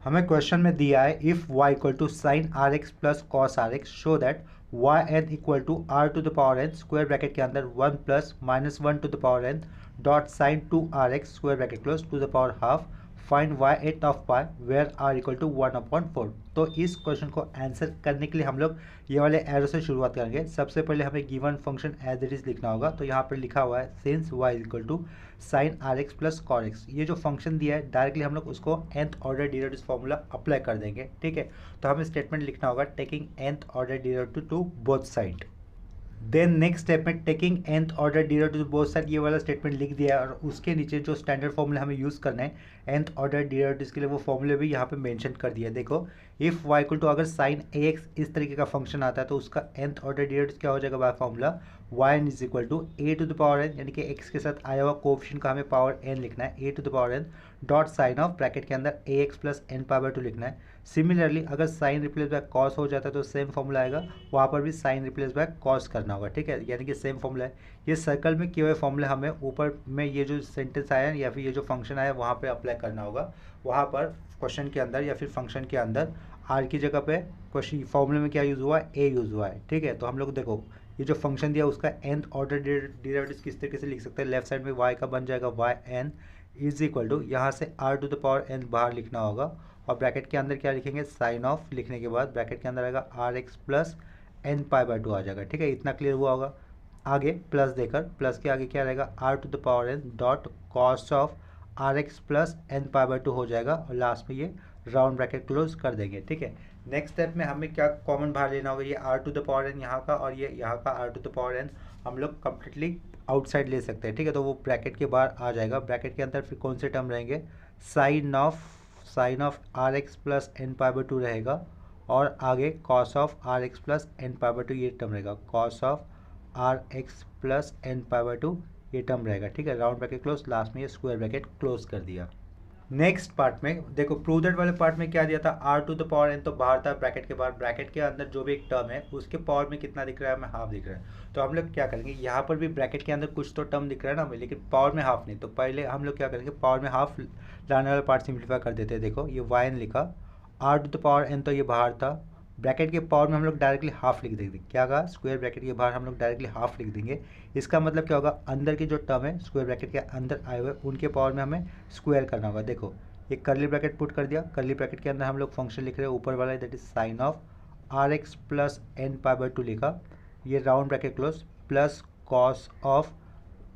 हमें क्वेश्चन में दिया है if y equal to sine r x plus cos r x show that y n equal to r to the power n square bracket के अंदर 1 plus minus 1 to the power n dot sine 2 r x square bracket close to the power half find y at of pi where r equal to 1/4। तो इस question को answer करने के लिए हम लोग ये वाले एरो से शुरुआत करेंगे। सबसे पहले हमें given function as it is लिखना होगा। तो यहाँ पर लिखा हुआ है since y equal to sine r x plus cos x. ये जो फंक्शन दिया है डायरेक्टली हम लोग उसको nth order derivative formula apply कर देंगे। ठीक है, तो हमें स्टेटमेंट लिखना होगा taking nth order derivative to both side. Then next step में taking nth order derivative to both side, ये वाला स्टेटमेंट लिख दिया है और उसके नीचे जो स्टैंडर्ड फॉर्मूला हमें यूज़ करना है nth ऑर्डर डेरिवेटिव्स के लिए वो फॉर्मूले भी यहाँ पे मेंशन कर दिया है। देखो इफ़ y इक्वल टू अगर साइन ax इस तरीके का फंक्शन आता है तो उसका nth ऑर्डर डेरिवेटिव क्या हो जाएगा by formula yn is equal to a to the power n, यानी कि x के साथ आया हुआ कोएफिशिएंट का हमें पावर n लिखना है a to the power n dot sine of bracket के अंदर ax प्लस n पावर 2 लिखना है। सिमिलरली अगर साइन रिप्लेस बाय कॉस हो जाता है तो सेम फॉर्मूला आएगा, वहाँ पर भी साइन रिप्लेस बाय कॉस करना होगा। ठीक है, यानी कि सेम फॉर्मूला है। ये सर्कल में किए हुए फॉर्मूले हमें ऊपर में ये जो सेंटेंस आया या फिर ये जो फंक्शन आया वहाँ पे अप्लाई करना होगा। वहाँ पर क्वेश्चन के अंदर या फिर फंक्शन के अंदर आर की जगह पे क्वेश्चन फॉर्मूले में क्या यूज़ हुआ है, ए यूज़ हुआ है। ठीक है, तो हम लोग देखो ये जो फंक्शन दिया उसका nth ऑर्डर डेरिवेटिव किस तरीके से लिख सकते हैं। लेफ्ट साइड में y का बन जाएगा y n is equal to यहाँ से r to the power n बाहर लिखना होगा और ब्रैकेट के अंदर क्या लिखेंगे साइन ऑफ लिखने के बाद ब्रैकेट के अंदर आएगा r x plus n pi by 2 आ जाएगा। ठीक है, इतना क्लियर हुआ होगा। आगे प्लस देकर प्लस के आगे क्या रहेगा r to the power n dot cos of r x plus n pi by 2 हो जाएगा और लास्ट में ये राउंड ब्रैकेट क्लोज कर देंगे। ठीक है, नेक्स्ट स्टेप में हमें क्या कॉमन बाहर लेना होगा, ये r to the power n यहाँ का और ये यहाँ का r to the power n हम लोग कम्प्लीटली आउटसाइड ले सकते हैं। ठीक है, तो वो ब्रैकेट के बाहर आ जाएगा। ब्रैकेट के अंदर फिर कौन से टर्म रहेंगे, sine of r x plus n pi by 2 रहेगा और आगे cos of r x plus n pi by 2 ये टर्म रहेगा, cos of r x plus n pi by 2 ये टर्म रहेगा। ठीक है, राउंड ब्रैकेट क्लोज, लास्ट में ये स्क्वायर ब्रैकेट क्लोज कर दिया। नेक्स्ट पार्ट में देखो प्रूव दैट वाले पार्ट में क्या दिया था, r to the power n तो बाहर था ब्रैकेट के बाहर, ब्रैकेट के अंदर जो भी एक टर्म है उसके पावर में कितना दिख रहा है हमें हाफ दिख रहा है। तो हम लोग क्या करेंगे, यहाँ पर भी ब्रैकेट के अंदर कुछ तो टर्म दिख रहा है ना हमें, लेकिन पावर में हाफ नहीं। तो पहले हम लोग क्या करेंगे पावर में हाफ लाने वाला पार्ट सिंप्लीफाई कर देते हैं। देखो ये वाई एन लिखा, r to the power n तो ये बाहर था, ब्रैकेट के पावर में हम लोग डायरेक्टली हाफ लिख देंगे। क्या कहा, स्क्वायर ब्रैकेट के बाहर हम लोग डायरेक्टली हाफ लिख देंगे। इसका मतलब क्या होगा, अंदर के जो टर्म है स्क्वायर ब्रैकेट के अंदर आए हुए उनके पावर में हमें स्क्वायर करना होगा। देखो एक कर्ली ब्रैकेट पुट कर दिया, कर्ली ब्रैकेट के अंदर हम लोग फंक्शन लिख रहे हैं ऊपर वाला that is sine of r x plus n pi by 2 लिखा, ये round bracket close plus cos of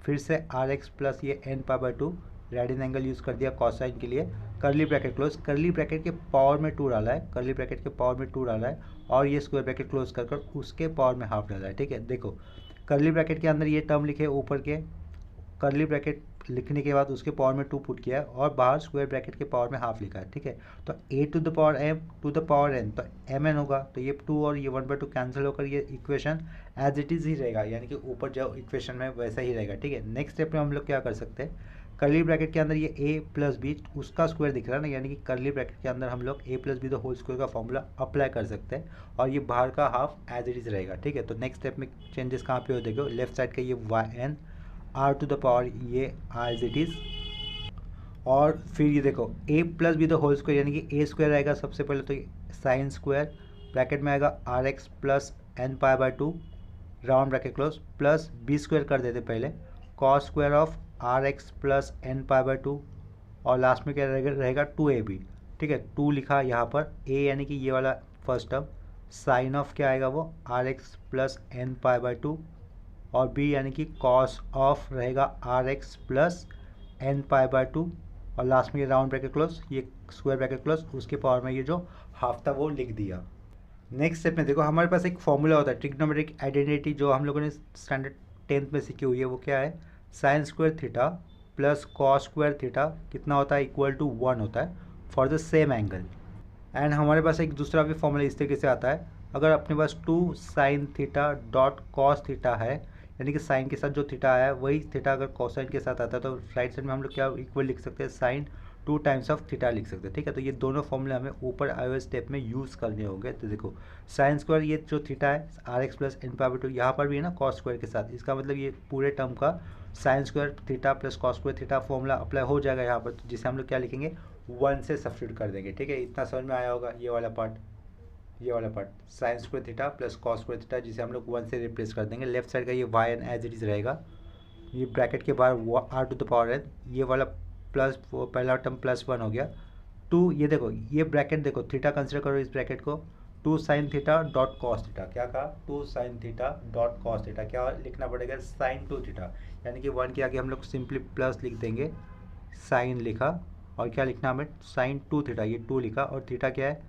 फिर से आर एक्स प्लस ये n pi by 2 radian angle use कर दिया कॉसाइन के लिए, curly bracket close, curly bracket के पावर में 2 डाला है, कर्ली ब्रैकेट के पावर में 2 डाला है और ये स्क्वायर ब्रैकेट क्लोज कर उसके पावर में हाफ डाला है। ठीक है, देखो कर्ली ब्रैकेट के अंदर ये टर्म लिखे ऊपर के, कर्ली ब्रैकेट लिखने के बाद उसके पावर में 2 पुट किया है और बाहर स्क्वायर ब्रैकेट के पावर में हाफ लिखा है। ठीक है, तो a to the power m to the power n तो mn होगा, तो ये 2 और ये 1/2 कैंसिल होकर ये इक्वेशन एज इट इज़ ही रहेगा, यानी कि ऊपर जो इक्वेशन में वैसा ही रहेगा। ठीक है, नेक्स्ट स्टेप में हम लोग क्या कर सकते हैं, कर्ली ब्रैकेट के अंदर ये a प्लस बी उसका स्क्वायर दिख रहा है ना, यानी कि कर्ली ब्रैकेट के अंदर हम लोग a plus B the whole square का फॉर्मूला अप्लाई कर सकते हैं और ये बाहर का हाफ एज इट इज़ रहेगा। ठीक है, तो नेक्स्ट स्टेप में चेंजेस कहाँ पे हो देखो, लेफ्ट साइड का ये y n r to the power ये एज इट इज़ और फिर ये देखो a plus B the whole square यानी कि a स्क्वायर आएगा सबसे पहले, तो साइन स्क्वायर ब्रैकेट में आएगा r x plus n pi by 2 round bracket close plus B square कर देते पहले, cos square of r x plus n pi by 2 और लास्ट में क्या रहेगा 2ab। ठीक है, 2 लिखा यहाँ पर, a यानी कि ये वाला फर्स्ट टर्म, साइन ऑफ क्या आएगा वो r x plus n pi by 2 और b यानी कि कॉस ऑफ रहेगा r x plus n pi by 2 और लास्ट में ये राउंड ब्रैकेट क्लोज ये स्क्वायर ब्रैकेट क्लोज उसके पावर में ये जो हाफ था वो लिख दिया। नेक्स्ट स्टेप में देखो हमारे पास एक फॉर्मूला होता है ट्रिग्नोमेट्रिक आइडेंटिटी जो हम लोगों ने स्टैंडर्ड 10th में सीखी हुई है, वो क्या है sine square theta plus cos square theta कितना होता है इक्वल टू 1 होता है for the same angle. And हमारे पास एक दूसरा भी फॉर्मूला इस तरीके से आता है, अगर अपने पास 2 sine theta dot cos theta है यानी कि साइन के साथ जो थीटा आया है वही थीटा अगर कोसाइन के साथ आता है तो राइट साइड में हम लोग क्या इक्वल लिख सकते हैं साइन 2 टाइम्स ऑफ थीटा लिख सकते हैं। ठीक है, तो ये दोनों फॉर्मूले हमें ऊपर आए हुए स्टेप में यूज़ करने होंगे। तो देखो साइन स्क्वायर ये जो थीटा है r x plus n power 2 यहाँ पर भी है ना कॉस स्क्वायर के साथ, इसका मतलब ये पूरे टर्म का sine square theta plus cos square theta formula apply हो जाएगा यहाँ पर, जिसे हम लोग क्या लिखेंगे 1 से सब्स्टिट्यूट कर देंगे, ठीक है। इतना समझ में आया होगा ये वाला पार्ट, ये वाला part sine square theta plus cos square theta, जिसे हम लोग 1 से रिप्लेस कर देंगे। लेफ्ट साइड का ये y n as it is रहेगा, ये ब्रैकेट के बाहर r to the power n, ये वाला प्लस पहला टर्म +1 हो गया। 2 ये देखो ये ब्रैकेट देखो थीटा कंसिडर करो इस ब्रैकेट को, 2 sin theta dot cos theta, क्या कहा 2 sin theta dot cos theta, क्या लिखना पड़ेगा sin 2 थीटा, यानी कि 1 के आगे हम लोग सिंपली प्लस लिख देंगे, साइन लिखा और क्या लिखना हमें sin 2 थीटा, ये 2 लिखा और थीटा क्या है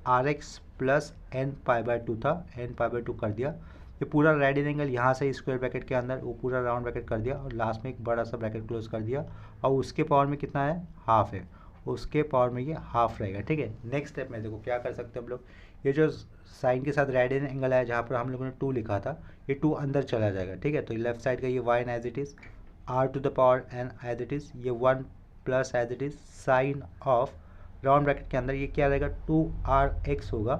RX प्लस n π/2 था, n π/2 कर दिया। ये पूरा राइट एंगल यहाँ से स्क्वायर ब्रैकेट के अंदर वो पूरा राउंड ब्रैकेट कर दिया और लास्ट में एक बड़ा सा ब्रैकेट क्लोज कर दिया और उसके पावर में कितना है हाफ है, उसके पावर में ये हाफ रहेगा, ठीक है। नेक्स्ट स्टेप में देखो क्या कर सकते हैं हम लोग, ये जो साइन के साथ राइट एंगल है जहाँ पर हम लोगों ने 2 लिखा था, ये 2 अंदर चला जाएगा, ठीक है। तो लेफ्ट साइड का ये y as it is r to the power n as it is, ये 1 plus as it is sine of round bracket के अंदर ये क्या रहेगा 2RX होगा,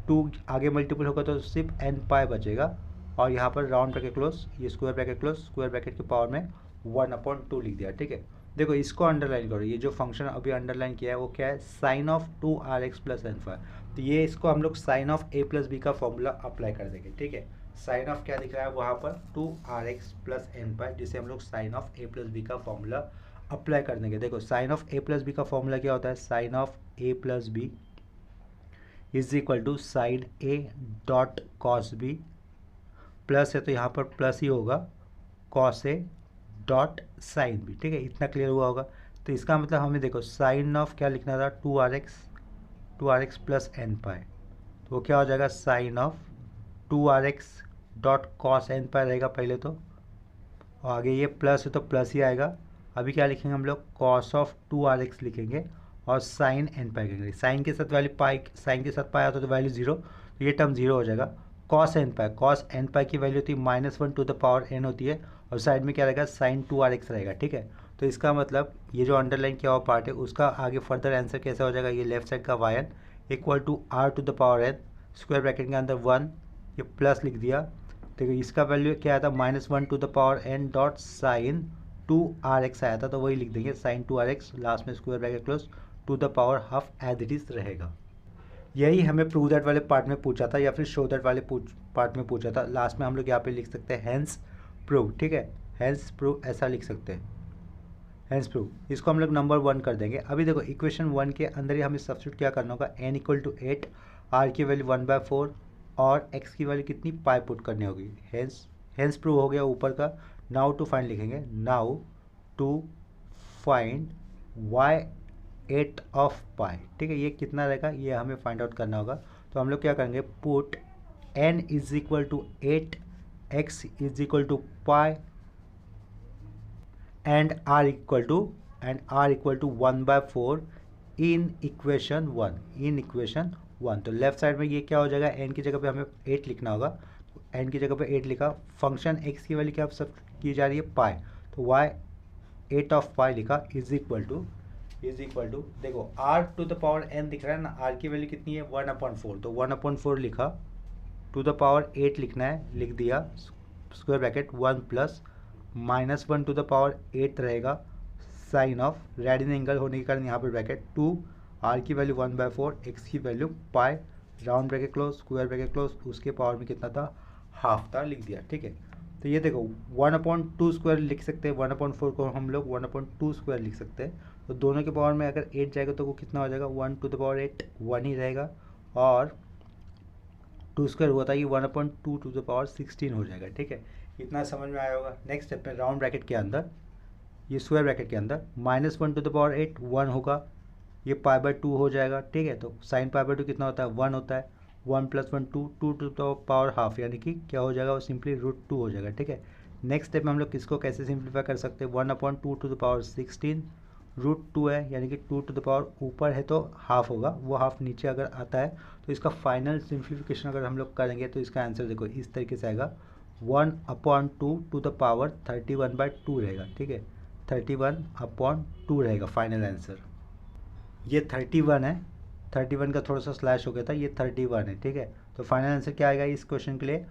2 आगे मल्टीपल होगा तो सिर्फ n π बचेगा और यहाँ पर राउंड ब्रैकेट क्लोज, ये square bracket close, square bracket के पावर में 1/2 लिख दिया, ठीक है। देखो इसको अंडरलाइन करो, ये जो फंक्शन अभी अंडरलाइन किया है वो क्या है sine of 2RX plus n5, तो ये इसको हम लोग sine of a plus B का फॉर्मूला अप्लाई कर देंगे, ठीक है। साइन ऑफ क्या दिख रहा है वहाँ पर 2RX प्लस n5, जिसे हम लोग sine of a plus B का फॉर्मूला अप्लाई कर देंगे। देखो sine of a plus B का फॉर्मूला क्या होता है, sine of a plus B is equal to sine a dot cos B, plus है तो यहाँ पर प्लस ही होगा cos A dot sine B, ठीक है। इतना क्लियर हुआ होगा। तो इसका मतलब हमें देखो साइन ऑफ क्या लिखना था 2RX प्लस n π, तो वो क्या हो जाएगा sine of 2RX dot cos n π रहेगा पहले तो, और आगे ये प्लस है तो प्लस ही आएगा। अभी क्या लिखेंगे हम लोग कॉस ऑफ 2RX लिखेंगे और साइन n π लिखेंगे, साइन के साथ वैल्यू पाई, साइन के साथ पाई आता तो वैल्यू 0, तो ये टर्म 0 हो जाएगा। कॉस n π की वैल्यू होती है -1 टू द पावर n होती है और साइड में क्या रहेगा साइन 2RX रहेगा, ठीक है। तो इसका मतलब ये जो अंडरलाइन किया हुआ पार्ट है उसका आगे फर्दर आंसर कैसे हो जाएगा, ये लेफ्ट साइड का y n equal to r to the power n, square bracket के अंदर 1, ये प्लस लिख दिया, देखो इसका वैल्यू क्या आया था -1 to the power n dot sine 2RX आया था, तो वही लिख देंगे साइन 2RX, लास्ट में square bracket close to the power half as it is रहेगा। यही हमें प्रूव दैट वाले पार्ट में पूछा था या फिर शो दैट वाले पार्ट में पूछा था। लास्ट में हम लोग यहाँ पे लिख सकते हैं हैंस प्रूव, ठीक है, हैंस प्रूव ऐसा लिख सकते हैं, हैंस प्रूव। इसको हम लोग नंबर 1 कर देंगे। अभी देखो इक्वेशन 1 के अंदर ही हमें सब्स्टिट्यूट क्या करना होगा, n = 8, r की वैल्यू 1/4 और x की वैल्यू कितनी पाई पुट करनी होगी। हैंस प्रूव हो गया ऊपर का। नाउ टू फाइंड लिखेंगे, now to find y8 of pi, ठीक है, ये कितना रहेगा ये हमें फाइंड आउट करना होगा। तो हम लोग क्या करेंगे, put n = 8, x = pi and r = 1/4 in equation 1, in equation 1। तो लेफ्ट साइड में ये क्या हो जाएगा, n की जगह पे हमें 8 लिखना होगा, तो n की जगह पे 8 लिखा, फंक्शन x की वैल्यू क्या सब की जा रही है पाई, तो y8 ऑफ पाई लिखा इज इक्वल टू देखो r to the power n दिख रहा है ना, r की वैल्यू कितनी है 1/4, तो 1/4 लिखा, टू द पावर 8 लिखना है, लिख दिया, square bracket 1 plus -1 to the power 8 रहेगा, sine of radian angle होने के कारण यहाँ पर ब्रैकेट 2, r की वैल्यू 1/4, x की value pi, round bracket close, square bracket close, उसके पावर में कितना था हाफ था, लिख दिया, ठीक है। तो ये देखो 1/2 स्क्वायर लिख सकते हैं, 1/4 को हम लोग 1/2 स्क्वायर लिख सकते हैं, तो दोनों के पावर में अगर 8 जाएगा तो वो कितना हो जाएगा 1 टू द पावर 8, 1 ही रहेगा, और 2 स्क्वायर हुआ था ये 1/2 टू द पावर 16 हो जाएगा, ठीक है। इतना समझ में आया होगा। नेक्स्ट स्टेप में राउंड ब्रैकेट के अंदर, ये स्क्वायर ब्रैकेट के अंदर -1 टू द पावर 8 1 होगा, ये π/2 हो जाएगा, ठीक है। तो साइन π/2 कितना होता है 1 होता है, 1 + 1 2 2 टू द पावर हाफ, यानी कि क्या हो जाएगा वो सिंपली √2 हो जाएगा, ठीक है। नेक्स्ट स्टेप में हम लोग किसको कैसे सिंप्लीफाई कर सकते हैं, 1/2 टू द पावर 16 √2 है, यानी कि 2 टू द पावर ऊपर है तो हाफ होगा, वो हाफ नीचे अगर आता है तो इसका फाइनल सिंप्लीफिकेशन अगर हम लोग करेंगे तो इसका आंसर देखो इस तरीके से आएगा, 1/2 टू द पावर 31/2 रहेगा, ठीक है, 31/2 रहेगा फाइनल आंसर। ये 31 है, 31 का थोड़ा सा स्लैश हो गया था, ये 31 है, ठीक है। तो फाइनल आंसर क्या आएगा इस क्वेश्चन के लिए,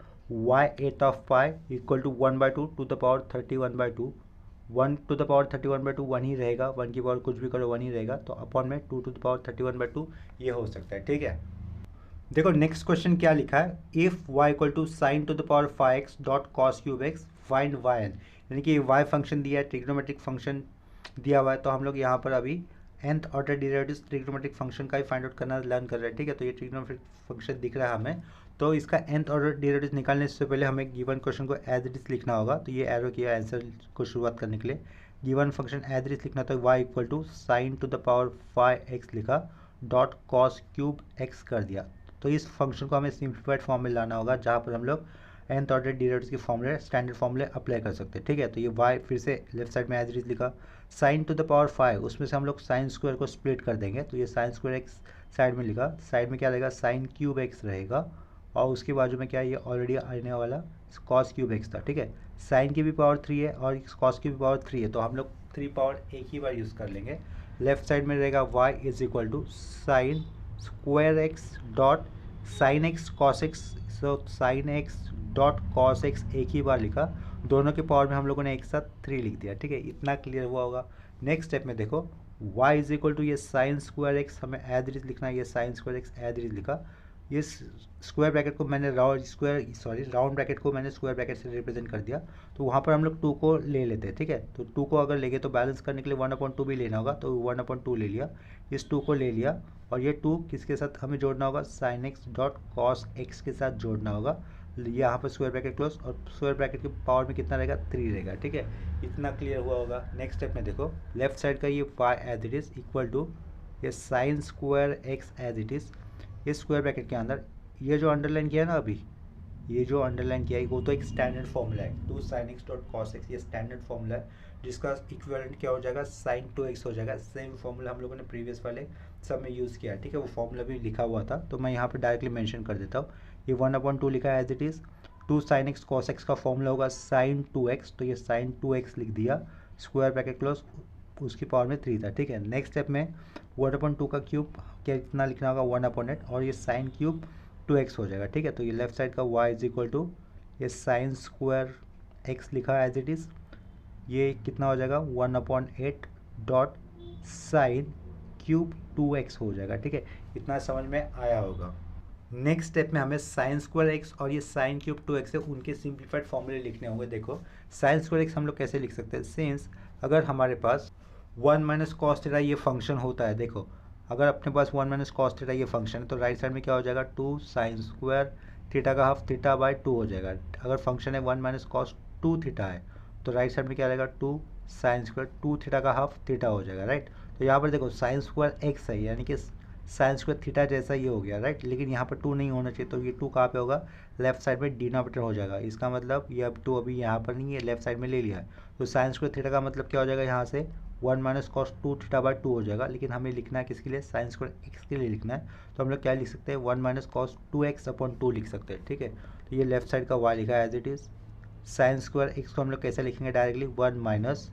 y8 of pi = 1/2 to the power 31/2, 1/31/2 1 ही रहेगा, 1 की पावर कुछ भी करो 1 ही रहेगा, तो अपॉन में 2/31/2 ये हो सकता है। ठीक है, देखो नेक्स्ट क्वेश्चन क्या लिखा है, if y equal to sine to the power 5x dot cos cube x find y n, यानी कि y फंक्शन दिया है, ट्रिग्नोमेट्रिक फंक्शन दिया हुआ है, तो हम लोग यहाँ पर अभी nth order derivative trigonometric function का ही फाइंड आउट करना लर्न कर रहे हैं। ठीक है, तो ये ट्रिग्नोमेट्रिक फंक्शन दिख रहा है हमें, तो इसका nth ऑर्डर डेरिवेटिव निकालने से पहले हमें गिवन क्वेश्चन को एज इट इज लिखना होगा। तो ये एरो किया आंसर को शुरुआत करने के लिए, given function as it is लिखना, तो y equal to sine to the power 5x लिखा डॉट कॉस क्यूब एक्स कर दिया। तो इस फंक्शन को हमें सिंप्लीफाइड फॉर्म में लाना होगा, जहाँ पर हम लोग nth ऑर्डर डेरिवेटिव्स के फॉर्मूले स्टैंडर्ड फॉर्मूले अप्लाई कर सकते हैं। ठीक है, तो ये y फिर से लेफ्ट साइड में एज इट इज लिखा, साइन टू द पावर 5 उसमें से हम लोग साइन स्क्वायर को स्प्लिट कर देंगे, तो ये साइन स्क्वायर एक्स साइड में लिखा, साइड में क्या रहेगा साइन क्यूब एक्स रहेगा, और उसके बाजू में क्या है, ये ऑलरेडी आने वाला कॉस क्यूब एक्स था। ठीक है, साइन की भी पावर 3 है और कॉस की भी पावर 3 है, तो हम लोग 3 पावर एक ही बार यूज़ कर लेंगे। लेफ्ट साइड में रहेगा y is equal to sine square x dot sine x cos x, so sine x dot cos x एक ही बार लिखा, दोनों के पावर में हम लोगों ने एक साथ 3 लिख दिया। ठीक है, इतना क्लियर हुआ होगा। नेक्स्ट स्टेप में देखो y इज इक्वल टू ये साइन स्क्वायर एक्स हमें एज इट इज लिखना है, ये sine square x as it is लिखा, ये स्क्वायर ब्रैकेट को मैंने राउंड ब्रैकेट को मैंने स्क्वायर ब्रैकेट से रिप्रेजेंट कर दिया, तो वहाँ पर हम लोग 2 को ले लेते हैं। ठीक है, तो 2 को अगर लेंगे तो बैलेंस करने के लिए 1/2 भी लेना होगा, तो 1/2 ले लिया, इस 2 को ले लिया, और ये 2 किसके साथ हमें जोड़ना होगा, sign x dot cos x के साथ जोड़ना होगा। यहाँ पर स्क्वायर ब्रैकेट क्लोज, और स्क्वायर ब्रैकेट के पावर में कितना रहेगा 3 रहेगा। ठीक है, इतना क्लियर हुआ होगा। नेक्स्ट स्टेप में देखो लेफ्ट साइड का ये y as it is equal to ये sine square x as it is, इस स्क्वायर ब्रैकेट के अंदर ये जो अंडरलाइन किया है ना अभी, ये जो अंडरलाइन किया है वो तो एक स्टैंडर्ड फॉर्मूला है, 2 sine x dot cos x, ये स्टैंडर्ड फॉर्मूला है, जिसका इक्विवेलेंट क्या हो जाएगा साइन 2x हो जाएगा। सेम फॉर्मूला हम लोगों ने प्रीवियस वाले सब में यूज़ किया है। ठीक है, वो फॉर्मूला भी लिखा हुआ था, तो मैं यहाँ पे डायरेक्टली मेंशन कर देता हूँ। ये 1/2 लिखा है as it is, 2 sine x cos x का फॉर्मूला होगा साइन 2x, तो ये साइन 2x लिख दिया, स्क्वायर ब्रैकेट क्लोज, उसकी पावर में 3 था। ठीक है, नेक्स्ट स्टेप में 1/2 का क्यूब क्या कितना लिखना होगा 1/8, और ये साइन क्यूब 2x हो जाएगा। ठीक है, तो ये लेफ्ट साइड का y इज इक्वल टू ये साइन स्क्वायर x लिखा है एज इट इज़, ये कितना हो जाएगा 1/8 डॉट साइन क्यूब 2x हो जाएगा। ठीक है, इतना समझ में आया होगा। नेक्स्ट स्टेप में हमें साइन स्क्वायर एक्स और ये साइन क्यूब 2x है, उनके सिंप्लीफाइड फॉर्मूले लिखने होंगे। देखो साइन स्क्वायर एक्स हम लोग कैसे लिख सकते हैं, सिंस अगर हमारे पास 1 माइनस कॉस थीटा ये फंक्शन होता है, देखो अगर अपने पास 1 माइनस कॉस थीटा ये फंक्शन है, तो राइट साइड में क्या हो जाएगा 2 साइन स्क्वायर थीटा का हाफ थीटा बाय 2 हो जाएगा। अगर फंक्शन है 1 माइनस कॉस 2 थीटा है, तो राइट साइड में क्या रहेगा 2 साइन स्क्वायर 2 थीटा का हाफ थीटा हो जाएगा। राइट, तो यहाँ पर देखो साइन स्क्वायर एक्स है, यानी कि साइन स्क्वायर थीटा जैसा ये हो गया। राइट, लेकिन यहाँ पर 2 नहीं होना चाहिए, तो ये 2 कहाँ पे होगा, लेफ्ट साइड में डिनोमिनेटर हो जाएगा। इसका मतलब ये अब 2 अभी यहाँ पर नहीं है, लेफ्ट साइड में ले लिया है, तो साइन स्क्वायर थीटा का मतलब क्या हो जाएगा, यहाँ से 1 माइनस कॉस 2 थीटा बाय 2 हो जाएगा। लेकिन हमें लिखना है किसके लिए, साइन स्क्वायर एक्स के लिए लिखना है, तो हम लोग क्या लिख सकते हैं 1 माइनस कॉस 2x/2 लिख सकते हैं। ठीक है, तो ये लेफ्ट साइड का y लिखा है as it is, sine square x को हम लोग कैसे लिखेंगे डायरेक्टली 1 माइनस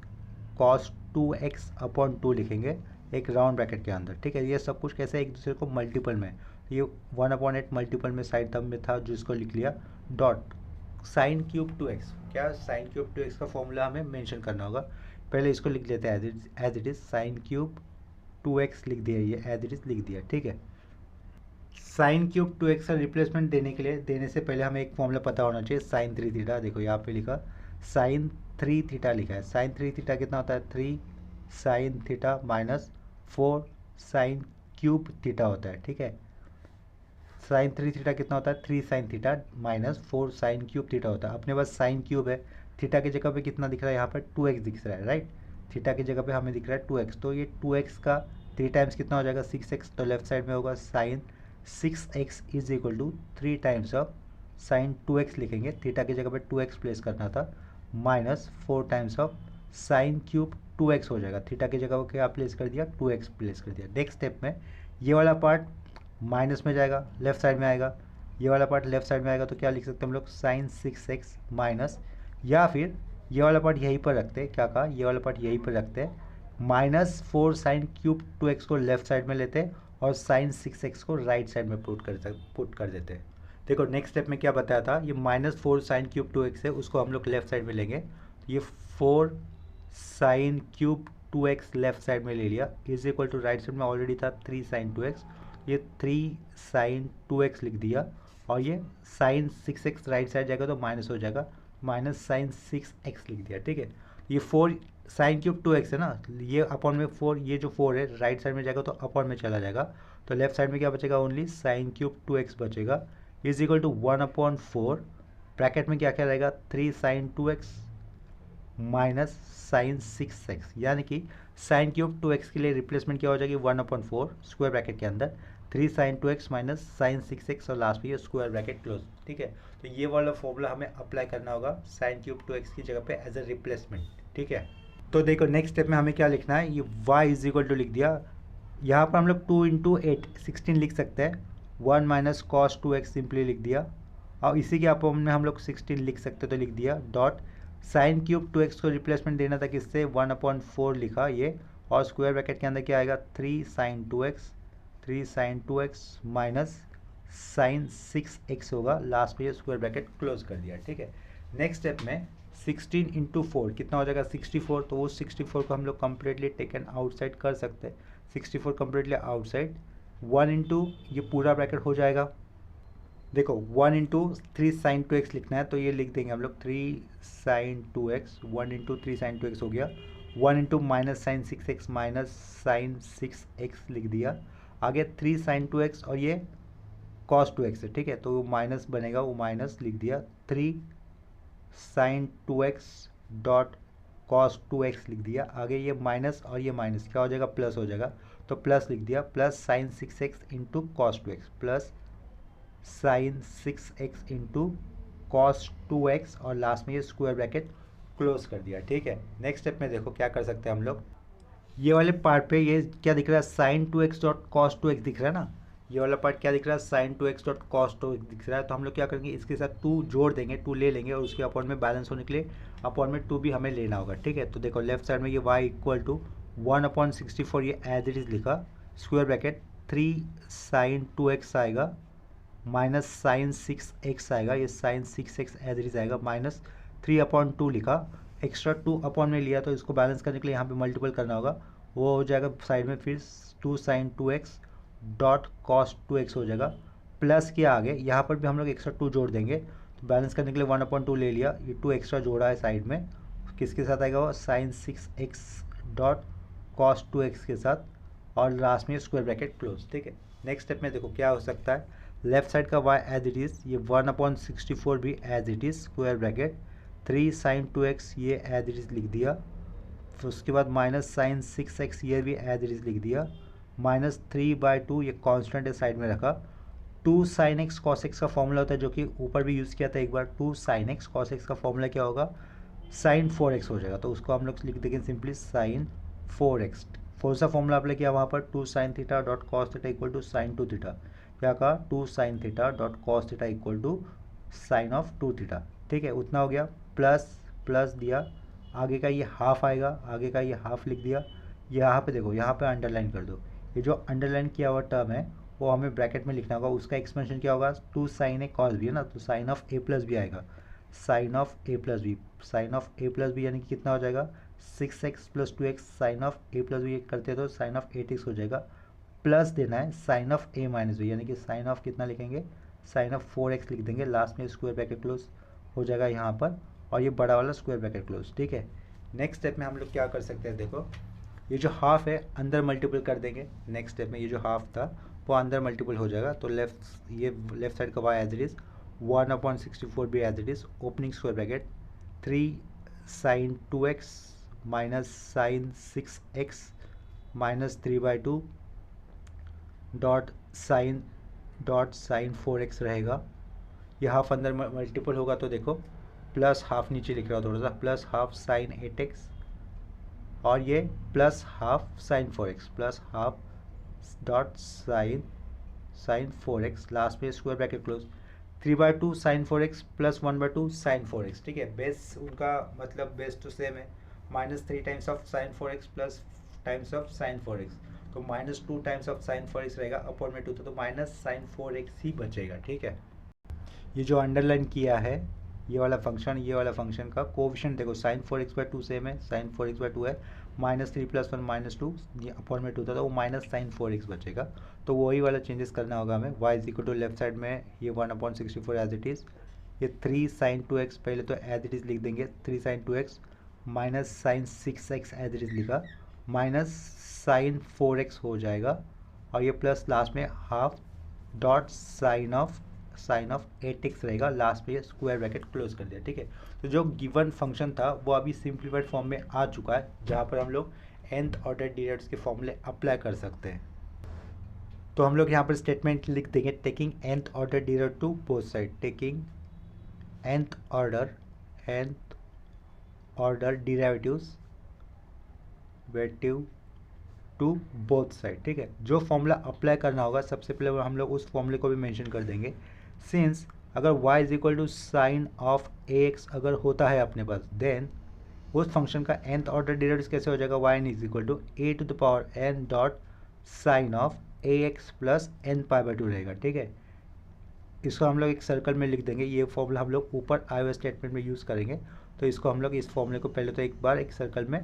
कॉस 2x/2 लिखेंगे एक राउंड ब्रैकेट के अंदर। ठीक है, ये सब कुछ कैसे एक दूसरे को मल्टीपल में, ये 1/8 मल्टीपल में साइड टर्म में था, जिसको लिख लिया डॉट साइन क्यूब 2x, क्या साइन क्यूब 2x का फॉर्मूला हमें मेंशन करना होगा। पहले इसको लिख लेते हैं as it is, sine cube 2x लिख दिया, ये एज इट इज़ लिख दिया। ठीक है, साइन क्यूब 2x का रिप्लेसमेंट देने से पहले हमें एक फॉर्मूला पता होना चाहिए, साइन 3 थीटा। देखो यहाँ पे लिखा साइन 3 थीटा लिखा है, साइन 3 थीटा कितना होता है 3 sine theta minus 4 sine cube theta होता है। ठीक है, साइन 3 थीटा कितना होता है 3 sine theta minus 4 sine cube theta होता है। अपने पास साइन क्यूब है, थीटा की जगह पे कितना दिख रहा है यहाँ पर 2x दिख रहा है। राइट, थीटा की जगह पे हमें दिख रहा है 2x, तो ये 2x का 3 टाइम्स कितना हो जाएगा 6x, तो लेफ्ट साइड में होगा sine 6x is equal to 3 times of sine 2x लिखेंगे, थीटा की जगह पे 2x प्लेस करना था, minus 4 times of sign cube 2x हो जाएगा, थीटा की जगह क्या प्लेस कर दिया 2x प्लेस कर दिया। नेक्स्ट स्टेप में ये वाला पार्ट माइनस में जाएगा, लेफ्ट साइड में आएगा, ये वाला पार्ट लेफ्ट साइड में आएगा, तो क्या लिख सकते हैं हम लोग साइन 6x माइनस, या फिर ये वाला पार्ट यहीं पर रखते हैं, क्या कहा ये वाला पार्ट यहीं पर रखते हैं, माइनस 4 साइन क्यूब 2x को लेफ्ट साइड में लेते हैं और साइन 6x को राइट साइड में पुट कर देते हैं। देखो नेक्स्ट स्टेप में क्या बताया था, ये माइनस 4 साइन क्यूब 2x है, उसको हम लोग लेफ्ट साइड में लेंगे, ये 4 sign cube 2x left side में ले लिया is equal to right side में ऑलरेडी था 3 साइन 2x, ये 3 साइन 2x लिख दिया और ये साइन 6x राइट साइड जाएगा तो माइनस हो जाएगा, माइनस साइन 6x लिख दिया। ठीक है, ये 4 साइन क्यूब 2x है ना, ये अपॉन में 4, ये जो 4 है राइट साइड में जाएगा तो अपॉन में चला जाएगा, तो लेफ्ट साइड में क्या बचेगा, ओनली साइन क्यूब 2x बचेगा इज इक्वल टू 1/4, ब्रैकेट में क्या क्या रहेगा 3 sine 2x minus sine 6x, यानी कि साइन क्यूब 2x के लिए रिप्लेसमेंट क्या हो जाएगी 1/4 स्क्वायर ब्रैकेट के अंदर 3 sine 2x minus sine 6x और लास्ट में ये स्क्वायर ब्रैकेट क्लोज। ठीक है, तो ये वाला फॉर्मूला हमें अप्लाई करना होगा साइन क्यूब 2x की जगह पे एज ए रिप्लेसमेंट। ठीक है, तो देखो नेक्स्ट स्टेप में हमें क्या लिखना है, ये y इज इक्वल टू लिख दिया, यहाँ पर हम लोग 2 इंटू 8 16 लिख सकते हैं, 1 माइनस कॉस 2x सिंपली लिख दिया और इसी के अपॉन में हम लोग 16 लिख सकते तो लिख दिया डॉट साइन क्यूब 2x को रिप्लेसमेंट देना था किससे 1/4 लिखा ये, और स्क्वायर ब्रैकेट के अंदर क्या आएगा 3 sine 2x minus sine 6x होगा, लास्ट में ये स्क्वायर ब्रैकेट क्लोज कर दिया। ठीक है, नेक्स्ट स्टेप में 16 इंटू 4 कितना हो जाएगा 64, तो वो 64 को हम लोग कम्प्लीटली टेकन आउटसाइड कर सकते हैं, 64 कम्प्लीटली आउटसाइड, 1 इंटू ये पूरा ब्रैकेट हो जाएगा, देखो 1 इंटू 3 साइन 2x लिखना है तो ये लिख देंगे हम लोग 3 sine 2x, 1 into 3 sine 2x हो गया, 1 into minus sine 6x minus sine 6x लिख दिया, आगे 3 साइन 2x और ये कॉस 2x है। ठीक है, तो वो माइनस बनेगा, वो माइनस लिख दिया, 3 sine 2x dot cos 2x लिख दिया, आगे ये माइनस और ये माइनस क्या हो जाएगा प्लस हो जाएगा, तो प्लस लिख दिया, plus sign 6x into cos 2x plus sign 6x into cos 2x और लास्ट में ये स्क्वायर ब्रैकेट क्लोज कर दिया। ठीक है, नेक्स्ट स्टेप में देखो क्या कर सकते हैं हम लोग, ये वाले पार्ट पे ये क्या दिख रहा है sign 2x dot cos 2x दिख रहा है ना, ये वाला पार्ट क्या दिख रहा है sign 2x dot cos 2x दिख रहा है, तो हम लोग क्या करेंगे इसके साथ 2 जोड़ देंगे, 2 ले लेंगे और उसके अपॉन में बैलेंस होने के लिए अपॉन में 2 भी हमें लेना होगा। ठीक है, तो देखो लेफ्ट साइड में ये y इक्वल टू 1/64 ये एज इट इज लिखा, स्क्वायर ब्रैकेट 3 साइन 2x आएगा माइनस साइन 6x आएगा, ये sine 6x as it is आएगा, माइनस 3/2 लिखा, एक्स्ट्रा 2 अपॉन में लिया तो इसको बैलेंस करने के लिए यहाँ पे मल्टीपल करना होगा, वो हो जाएगा साइड में फिर 2 sign 2x dot cos 2x हो जाएगा, प्लस के आगे यहाँ पर भी हम लोग एक्स्ट्रा 2 जोड़ देंगे, तो बैलेंस करने के लिए 1/2 ले लिया, ये 2 एक्स्ट्रा जोड़ा है साइड में, किसके साथ आएगा वो sign 6x dot cos 2x के साथ और लास्ट में स्क्वायर ब्रैकेट क्लोज। ठीक है, नेक्स्ट स्टेप में देखो क्या हो सकता है, लेफ्ट साइड का y एज इट इज़, ये 1/64 भी as it is square bracket 3 sine 2x ये एज इट इज़ लिख दिया, फिर उसके बाद माइनस साइन 6x ये भी एज इट इज़ लिख दिया, माइनस 3/2 ये कांस्टेंट है साइड में रखा, 2 साइन x कॉस x का फॉर्मूला होता है जो कि ऊपर भी यूज़ किया था एक बार, 2 साइन x कॉस x का फॉर्मूला क्या होगा साइन 4x हो जाएगा, तो उसको हम लोग लिख देंगे सिंपली साइन 4x, कौन सा फॉर्मूला अप्लाई किया वहाँ पर 2 sine theta dot cos theta equal to sine 2 theta, क्या कहा 2 sine theta dot cos theta equal to sine of 2 theta. ठीक है, उतना हो गया, प्लस प्लस दिया, आगे का ये हाफ आएगा, आगे का ये हाफ लिख दिया, यहाँ पे देखो यहाँ पे अंडरलाइन कर दो, ये जो अंडरलाइन किया हुआ टर्म है वो हमें ब्रैकेट में लिखना होगा, उसका एक्सपेंशन क्या होगा 2 साइन ए कॉस बी है ना, तो sine of A plus B आएगा, sine of A plus B, sine of A plus B यानी कि कितना हो जाएगा 6x plus 2x sine of A plus B करते तो साइन ऑफ 8x हो जाएगा, प्लस देना है sine of A minus B यानी कि साइन ऑफ कितना लिखेंगे साइन ऑफ 4x लिख देंगे, लास्ट में स्क्वायर ब्रैकेट क्लोज हो जाएगा यहाँ पर और ये बड़ा वाला स्क्वायर ब्रैकेट क्लोज। ठीक है, नेक्स्ट स्टेप में हम लोग क्या कर सकते हैं, देखो ये जो हाफ है अंदर मल्टीपल कर देंगे, नेक्स्ट स्टेप में ये जो हाफ था वो अंदर मल्टीपल हो जाएगा, तो लेफ्ट साइड का y एज इट इज़ 1/64 भी as it is, opening square bracket 3 sine 2x minus sine 6x minus 3/2 dot sine 4x रहेगा, यह हाफ अंदर मल्टीपल होगा तो देखो प्लस हाफ नीचे लिख रहा हूँ थोड़ा सा, प्लस हाफ साइन 8x और ये plus half sine 4x plus half dot sine 4x, last में square bracket close 3/2 sine 4x plus 1/2 sine 4x। ठीक है, बेस उनका मतलब बेस तो सेम है, minus 3 times of sign 4x plus times of sign 4x, तो minus 2 times of sign 4x रहेगा, upon में 2 तो माइनस साइन 4x ही बचेगा। ठीक है, ये जो अंडरलाइन किया है ये वाला फंक्शन का कोएफिशिएंट देखो, साइन 4x/2 सेम है, साइन 4x/2 है, -3 + 1 -2 ये अपॉन में 2 था तो वो माइनस साइन 4x बचेगा। तो वही वाला चेंजेस करना होगा हमें। y = लेफ्ट साइड में ये 1/64 एज इट इज़, ये 3 sin 2x पहले तो एज इट इज़ लिख देंगे, 3 sin 2x minus sine 6x as it is लिखा, माइनस साइन 4x हो जाएगा, और ये प्लस लास्ट में half dot sine of 8x रहेगा, लास्ट में ये स्क्वायर ब्रैकेट क्लोज कर दिया। ठीक है, तो जो गिवन फंक्शन था वो अभी सिंप्लीफाइड फॉर्म में आ चुका है, जहाँ पर हम लोग nth ऑर्डर डेरिवेटिव्स के फॉर्मूले अप्लाई कर सकते हैं। तो हम लोग यहाँ पर स्टेटमेंट लिख देंगे, taking nth order derivative to both side, taking nth order derivatives to both side. ठीक है, जो फॉर्मूला अप्लाई करना होगा सबसे पहले हम लोग उस फॉर्मूले को भी मेंशन कर देंगे। सिंस अगर y = साइन ऑफ ax अगर होता है अपने पास, देन उस फंक्शन का nth ऑर्डर डेरिवेटिव कैसे हो जाएगा, y = a⁴n dot sine of ax plus n π/2 रहेगा। ठीक है, इसको हम लोग एक सर्कल में लिख देंगे, ये फॉर्मूला हम लोग ऊपर आए हुए स्टेटमेंट में यूज़ करेंगे। तो इसको हम लोग इस फॉर्मूले को पहले तो एक बार एक सर्कल में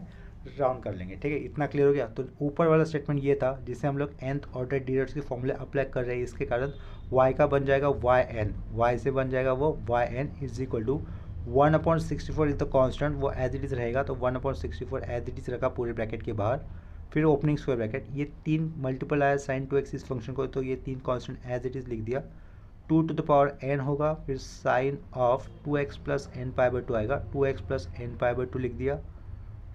राउंड कर लेंगे। ठीक है, इतना क्लियर हो गया। तो ऊपर वाला स्टेटमेंट ये था जिसे हम लोग nth ऑर्डर डेरिवेटिव्स के फॉर्मूले अप्लाई कर रहे हैं, इसके कारण y का बन जाएगा yn, y से बन जाएगा वो yn = 1/64 इज द कांस्टेंट, वो एज इट इज़ रहेगा। तो 1/64 एज इट इज़ रखा पूरे ब्रैकेट के बाहर, फिर ओपनिंग स्क्वायर ब्रैकेट, ये 3 मल्टीपल आया साइन 2x इस फंक्शन को, तो ये 3 कांस्टेंट एज इट इज़ लिख दिया। 2n होगा, फिर sign of 2x plus n π/2 आएगा, 2x प्लस n π/2 लिख दिया,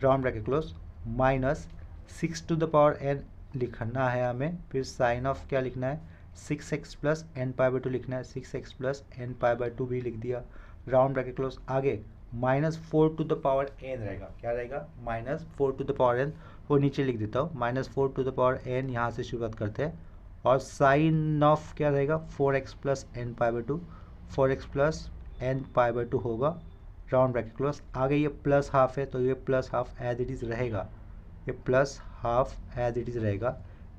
round bracket close, minus 6n लिखना है हमें, फिर साइन ऑफ क्या लिखना है, 6x प्लस n π/2 लिखना है, 6x प्लस n π/2 भी लिख दिया, राउंड ब्रैकेट क्लोज। आगे -4n रहेगा, क्या रहेगा, -4n, वो नीचे लिख देता हूँ, -4n यहाँ से शुरुआत करते हैं, और साइन ऑफ क्या रहेगा, 4x plus n π/2, 4x plus n π/2 होगा, राउंड ब्रैकेट क्लोज। आगे ये प्लस हाफ है तो ये plus half as it is रहेगा, ये plus half as it is रहेगा,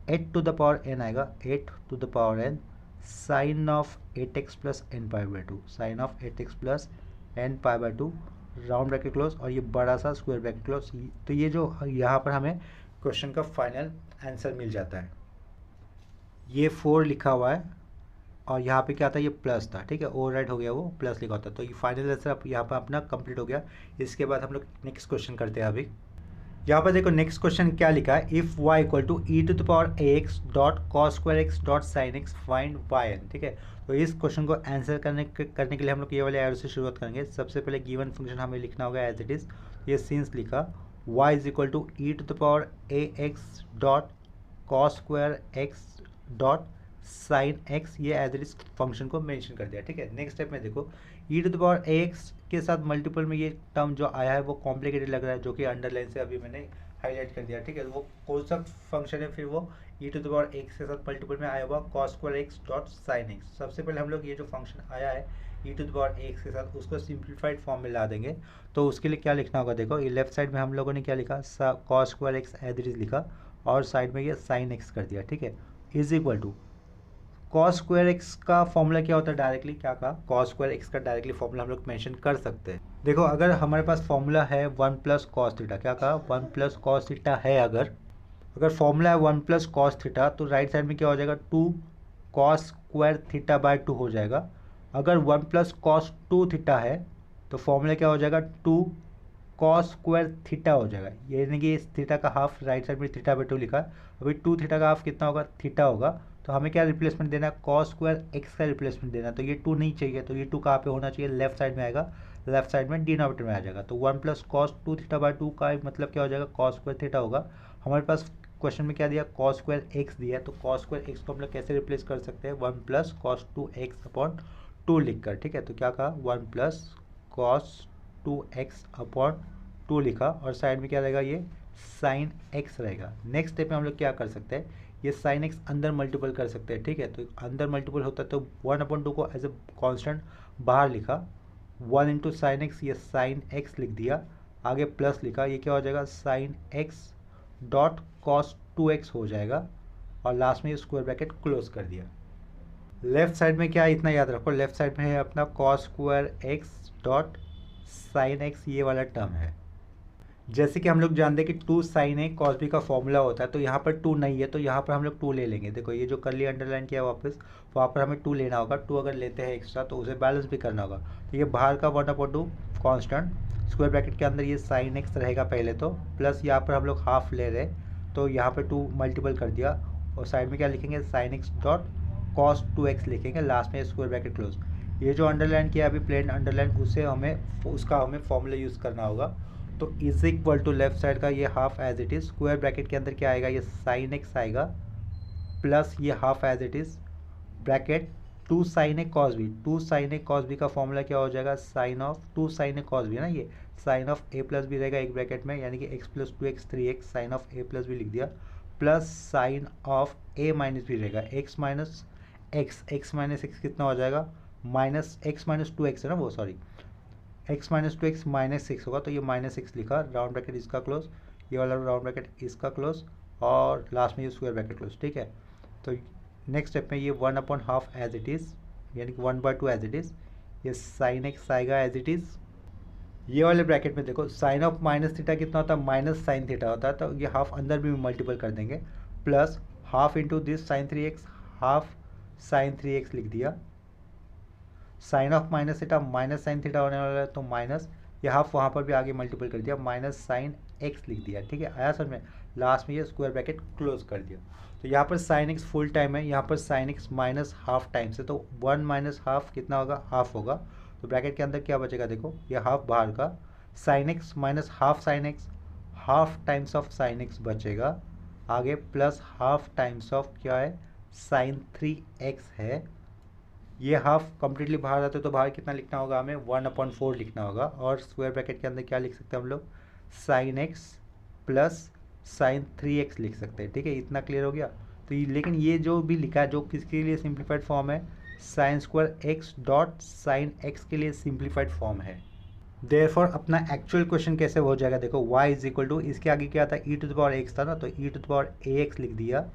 8n आएगा, 8n sine of 8x plus n π/2, sine of 8x plus n π/2, round bracket close, और ये बड़ा सा स्क्वायर ब्रैकेट क्लोज। तो ये जो यहाँ पर हमें क्वेश्चन का फाइनल आंसर मिल जाता है। ये 4 लिखा हुआ है और यहाँ पे क्या था, ये प्लस था। ठीक है, ओवरराइट हो गया, वो प्लस लिखा होता। तो ये फाइनल आंसर यहाँ पर अपना कंप्लीट हो गया। इसके बाद हम लोग नेक्स्ट क्वेश्चन करते हैं। अभी यहाँ पर देखो नेक्स्ट क्वेश्चन क्या लिखा है, if y = e⁴ax dot cos² dot sin x find yn। ठीक है, तो इस क्वेश्चन को आंसर करने के लिए हम लोग ये वाले एरो से शुरुआत करेंगे। सबसे पहले गिवन फंक्शन हमें लिखना होगा एज इट इज़, ये सिंस लिखा, y = e⁴ax dot cos² dot sine x, ये एज इट इज फंक्शन को मेंशन कर दिया। ठीक है, नेक्स्ट स्टेप में देखो e⁴ax के साथ मल्टीपल में ये टर्म जो आया है वो कॉम्प्लिकेटेड लग रहा है, जो कि अंडरलाइन से अभी मैंने हाईलाइट कर दिया। ठीक है, वो कौन सा फंक्शन है, फिर वो e⁴x के साथ मल्टीपल में आया हुआ cos² डॉट साइन x। सबसे पहले हम लोग ये जो फंक्शन आया है e⁴x के साथ, उसको सिंप्लीफाइड फॉर्म में ला देंगे। तो उसके लिए क्या लिखना होगा, देखो ये लेफ्ट साइड में हम लोगों ने क्या लिखा, cos² एज इट इज लिखा, और साइड में ये साइन x कर दिया। ठीक है, इज इक्वल टू cos² का फॉर्मूला क्या होता है, डायरेक्टली क्या कहा, cos² का डायरेक्टली फॉर्मूला हम लोग मेंशन कर सकते हैं। देखो अगर हमारे पास फॉर्मूला है 1 + cos थीटा, क्या कहा, 1 + cos थीटा है, अगर फॉर्मूला है 1 + cos थीटा, तो राइट साइड में क्या हो जाएगा, 2 cos² θ/2 हो जाएगा। अगर 1 + cos 2 थीटा है तो फॉर्मूला क्या हो जाएगा, 2 cos² थीटा हो जाएगा। यानी कि इस थीटा का हाफ राइट साइड में θ/2 लिखा है, अभी 2 थीटा का हाफ कितना होगा, थीटा होगा। तो हमें क्या रिप्लेसमेंट देना है, cos² का रिप्लेसमेंट देना है। तो ये 2 नहीं चाहिए, तो ये 2 कहाँ पे होना चाहिए, लेफ्ट साइड में आएगा, लेफ्ट साइड में डिनोमिनेटर में आ जाएगा। तो 1 + cos 2 θ/2 का मतलब क्या हो जाएगा, cos² थीटा होगा। हमारे पास क्वेश्चन में क्या दिया, cos² दिया है, तो cos² को हम लोग कैसे रिप्लेस कर सकते हैं, 1 + cos 2x/2 लिखकर। ठीक है, तो क्या कहा, 1 + cos 2x/2 लिखा, और साइड में क्या रहेगा, ये साइन x रहेगा। नेक्स्ट स्टेप में हम लोग क्या कर सकते हैं, ये साइन x अंदर मल्टीपल कर सकते हैं। ठीक है, तो अंदर मल्टीपल होता है तो 1/2 को एज ए कांस्टेंट बाहर लिखा, 1 × साइन x, ये साइन x लिख दिया, आगे प्लस लिखा, ये क्या हो जाएगा, sign x dot cos 2x हो जाएगा, और लास्ट में ये स्क्वायर ब्रैकेट क्लोज कर दिया। लेफ्ट साइड में क्या है इतना याद रखो, लेफ्ट साइड में है अपना cos square x dot sine x, ये वाला टर्म है। जैसे कि हम लोग जानते हैं कि 2 साइन ए कॉस बी का फॉर्मूला होता है, तो यहाँ पर 2 नहीं है तो यहाँ पर हम लोग 2 ले लेंगे। देखो ये जो करली अंडरलाइन किया वापस, वहाँ पर हमें 2 लेना होगा। 2 अगर लेते हैं एक्स्ट्रा तो उसे बैलेंस भी करना होगा। तो ये बाहर का 1/2 कॉन्स्टेंट स्क्वायर ब्रैकेट के अंदर ये साइन एक्स रहेगा पहले तो, प्लस यहाँ पर हम लोग हाफ ले रहे तो यहाँ पर 2 मल्टीपल कर दिया, और साइड में क्या लिखेंगे sign x dot cos 2x लिखेंगे, लास्ट में स्क्वायर ब्रैकेट क्लोज। ये जो अंडरलाइन किया अभी प्लेन अंडरलाइन, उसे हमें फॉर्मूला यूज़ करना होगा। तो is equal to left side का ये half as it is, square bracket के अंदर क्या आएगा, ये साइन एक्स आएगा, प्लस ये half as it is bracket 2 sine A cos B. 2 sine A cos B का फॉर्मूला क्या हो जाएगा, sine of 2 sine A cos B है ना, ये sine of A plus B रहेगा एक ब्रैकेट में, यानी कि x plus 2x 3x sine of A plus B लिख दिया, plus sine of A minus B रहेगा एक्स माइनस एक्स कितना हो जाएगा, माइनस एक्स माइनस 2x है ना वो, sorry x minus 2x minus 6 होगा, तो ये माइनस 6 लिखा, राउंड ब्रैकेट इसका क्लोज, ये वाला राउंड ब्रैकेट इसका क्लोज, और लास्ट में ये स्क्वायर ब्रैकेट क्लोज। ठीक है, तो नेक्स्ट स्टेप में ये 1/2 एज इट इज़, यानी कि 1/2 एज इट इज़, ये साइन एक्स आएगा एज इट इज़। ये वाले ब्रैकेट में देखो साइन ऑफ माइनस थीटा कितना होता है, माइनस साइन थीटा होता है, तो ये हाफ अंदर भी मल्टीपल कर देंगे, plus half into this sine 3x, half sine 3x लिख दिया, sine of minus theta minus sine theta होने वाला है तो माइनस, ये हाफ वहाँ पर भी आगे मल्टीपल कर दिया, माइनस साइन एक्स लिख दिया। ठीक है, आया समझ में, लास्ट में ये स्क्वायर ब्रैकेट क्लोज कर दिया। तो यहाँ पर साइन एक्स फुल टाइम है, यहाँ पर sine x minus half time से, तो 1 माइनस हाफ कितना होगा, हाफ होगा। तो ब्रैकेट के अंदर क्या बचेगा, देखो ये हाफ बाहर का, sine x minus half sine x, half times of sine x बचेगा आगे, प्लस हाफ टाइम्स ऑफ क्या है, साइन 3x है। ये हाफ कंप्लीटली बाहर आते तो बाहर कितना लिखना होगा, हमें 1/4 लिखना होगा, और स्क्वायर ब्रैकेट के अंदर क्या लिख सकते हैं हम लोग, sine x plus sign 3x लिख सकते हैं। ठीक है, इतना क्लियर हो गया। तो लेकिन ये जो भी लिखा है जो किसके लिए सिंप्लीफाइड फॉर्म है, sign square x dot sine x के लिए सिंप्लीफाइड फॉर्म है। देयरफॉर अपना एक्चुअल क्वेश्चन कैसे हो जाएगा, देखो y इज इक्वल टू, इसके आगे क्या था, e⁻x था ना, तो e⁻ax लिख दिया,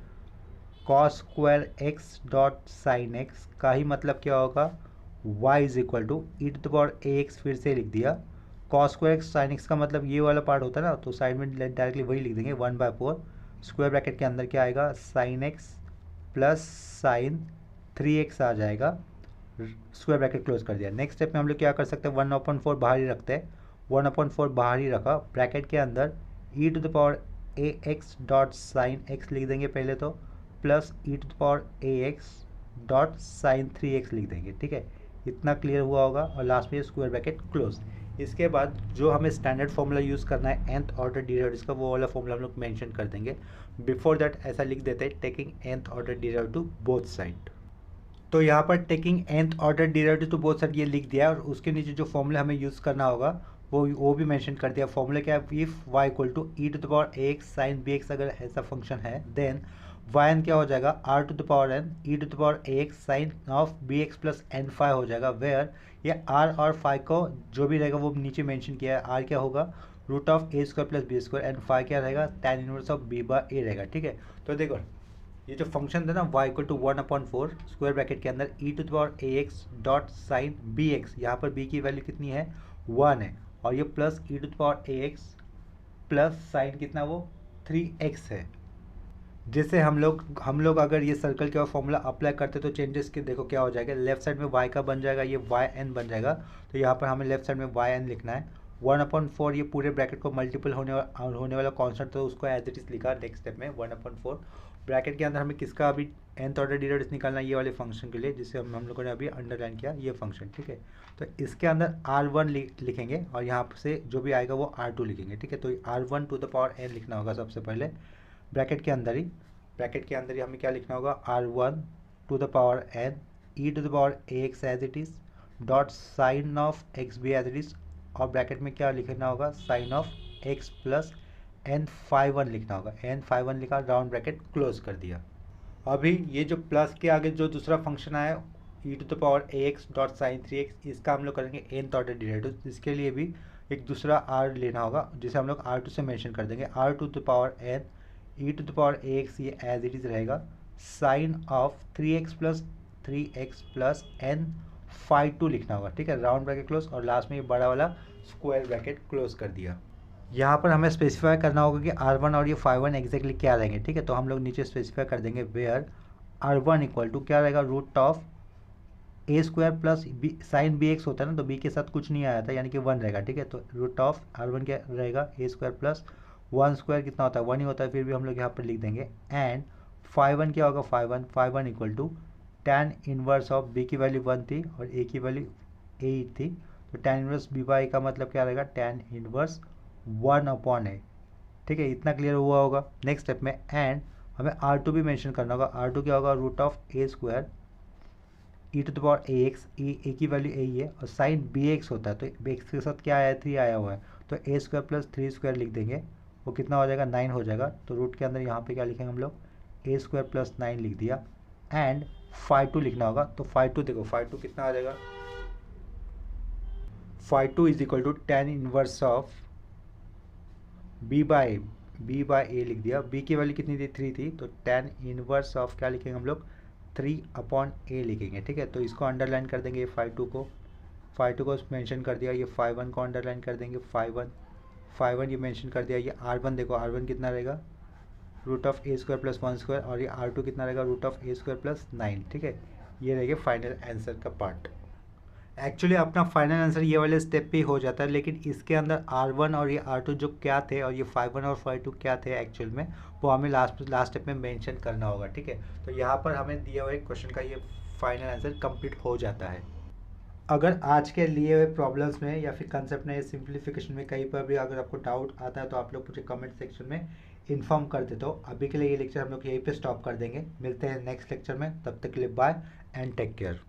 cos square x dot sine x का ही मतलब क्या होगा, y is equal to e⁻ax फिर से लिख दिया, cos square x sine x का मतलब ये वाला पार्ट होता है ना, तो साइड में डायरेक्टली वही लिख देंगे 1/4, स्क्वायर ब्रैकेट के अंदर क्या आएगा, sine x plus sign 3x आ जाएगा, स्क्वायर ब्रैकेट क्लोज कर दिया। नेक्स्ट स्टेप में हम लोग क्या कर सकते हैं, 1/4 बाहर ही रखते हैं, 1/4 बाहर ही रखा, ब्रैकेट के अंदर e⁻ax डॉट साइन एक्स लिख देंगे पहले तो, plus e⁻ax dot sign 3x लिख देंगे। ठीक है, इतना क्लियर हुआ होगा, और लास्ट में स्क्वायर ब्रैकेट क्लोज। इसके बाद जो हमें स्टैंडर्ड फॉर्मूला यूज़ करना है nth ऑर्डर डेरिवेटिव्स का, वो वाला फॉर्मूला हम लोग मेंशन कर देंगे। बिफोर दैट ऐसा लिख देते हैं, taking nth order derivative to both side. तो यहाँ पर taking nth order derivative to both side ये लिख दिया, और उसके नीचे जो फॉर्मूला हमें यूज़ करना होगा वो भी मेंशन कर दिया। फॉर्मूला क्या है, if y equal to e⁻ax sine bx, अगर ऐसा फंक्शन है देन yn क्या हो जाएगा, r⁻n e⁻ax sine of bx plus n phi हो जाएगा, वेयर ये r और फाई को जो भी रहेगा वो नीचे मेंशन किया है। r क्या होगा, root of a square plus B square, and phi क्या रहेगा, tan इनवर्स ऑफ b/a रहेगा। ठीक है, तो देखो ये जो फंक्शन था ना y equal to 1/4 square bracket के अंदर e⁻ax डॉट साइन bx, यहाँ पर b की वैल्यू कितनी है, 1 है, और ये प्लस e⁻ax प्लस साइन कितना वो 3x है। जिससे हम लोग अगर ये सर्कल के फॉर्मूला अप्लाई करते तो चेंजेस के देखो क्या हो जाएगा, लेफ्ट साइड में y का बन जाएगा, ये yn बन जाएगा, तो यहाँ पर हमें लेफ्ट साइड में yn लिखना है। 1/4 ये पूरे ब्रैकेट को मल्टीपल होने वाला कॉन्स्टेंट, तो उसको एज इट इज लिखा नेक्स्ट स्टेप में 1/4 ब्रैकेट के अंदर हमें किसका अभी nth ऑर्डर डेरिवेटिव निकालना है, ये वाले फंक्शन के लिए, जिसे हम लोगों ने अभी अंडरलाइन किया ये फंक्शन। ठीक है, तो इसके अंदर r1 लिखेंगे, और यहाँ से जो भी आएगा वो r2 लिखेंगे। ठीक है, तो r1 to the power n लिखना होगा सबसे पहले ब्रैकेट के अंदर ही हमें क्या लिखना होगा, r1 to the power n e⁻ax as it is dot sine of x भी एज इट इज़, और ब्रैकेट में क्या लिखना होगा, sine of x plus n phi 1 लिखना होगा, n फाई 1 लिखा, राउंड ब्रैकेट क्लोज कर दिया। अभी ये जो प्लस के आगे जो दूसरा फंक्शन आया e⁻ax डॉट साइन 3x, इसका हम लोग करेंगे nth ऑर्डर डेरिवेटिव। इसके लिए भी एक दूसरा r लेना होगा, जिसे हम लोग r2 से मेंशन कर देंगे, r to the power n e⁻ax ये एज इट इज़ रहेगा, sine of 3x plus 3x plus n phi 2 लिखना होगा, ठीक है, राउंड ब्रैकेट क्लोज, और लास्ट में ये बड़ा वाला स्क्वायर ब्रैकेट क्लोज कर दिया। यहाँ पर हमें स्पेसिफाई करना होगा कि R1 और ये फाई 1 एग्जैक्टली क्या रहेंगे, ठीक है, तो हम लोग नीचे स्पेसिफाई कर देंगे वेयर R1 इक्वल टू क्या रहेगा, root of A square plus B, sine B x होता है ना, तो बी के साथ कुछ नहीं आया था यानी कि 1 रहेगा, ठीक है, तो रूट ऑफ R1 क्या रहेगा, ए स्क्वायर प्लस 1 स्क्वायर कितना होता है, 1 ही होता है, फिर भी हम लोग यहाँ पर लिख देंगे, एंड फाई 1 क्या होगा, phi one equal to tan inverse of B की वैल्यू 1 थी और ए की वैल्यू 8 थी, तो tan इनवर्स बी बाई का मतलब क्या रहेगा, tan इनवर्स 1 अपॉन ए, ठीक है, इतना क्लियर हुआ होगा। नेक्स्ट स्टेप में एंड हमें R2 भी मेंशन करना होगा, R2 क्या होगा, root of A square E to the power A X, A की वैल्यू ए ही है और साइन बी एक्स होता है, तो बी एक्स के साथ क्या आया है, 3 आया हुआ है, तो ए स्क्वायर प्लस 3 स्क्वायर लिख देंगे, वो कितना हो जाएगा, 9 हो जाएगा, तो रूट के अंदर यहाँ पे क्या लिखेंगे हम लोग, ए स्क्वायर प्लस 9 लिख दिया, एंड फाई 2 लिखना होगा, तो फाई 2 देखो, फाई 2 कितना आ जाएगा, phi 2 is equal to tan inverse of B by A लिख दिया, बी की वैल्यू कितनी थी, 3 थी, तो tan इनवर्स ऑफ क्या लिखेंगे हम लोग, 3 अपॉन ए लिखेंगे, ठीक है, तो इसको अंडरलाइन कर देंगे, फाई 2 को मेंशन कर दिया, ये फाई 1 को अंडरलाइन कर देंगे, फाई वन ये मेंशन कर दिया, ये R1 देखो, R1 कितना रहेगा, root of A square plus 1 square, और ये R2 कितना रहेगा, root of A square plus 9, ठीक है, ये रहेगा फाइनल आंसर का पार्ट। एक्चुअली अपना फाइनल आंसर ये वाले स्टेप पे ही हो जाता है, लेकिन इसके अंदर R1 और ये R2 जो क्या थे और ये फाई 1 और फाई 2 क्या थे एक्चुअल में, वो हमें लास्ट स्टेप में मेंशन करना होगा, ठीक है, तो यहाँ पर हमें दिए हुए क्वेश्चन का ये फाइनल आंसर कंप्लीट हो जाता है। अगर आज के लिए हुए प्रॉब्लम्स में या फिर कंसेप्ट में, सिंप्लीफिकेशन में कहीं पर भी अगर आपको डाउट आता है तो आप लोग मुझे कमेंट सेक्शन में इन्फॉर्म कर देते हो। अभी के लिए ये लेक्चर हम लोग यहीं पे स्टॉप कर देंगे, मिलते हैं नेक्स्ट लेक्चर में, तब तक के लिए बाय एंड टेक केयर।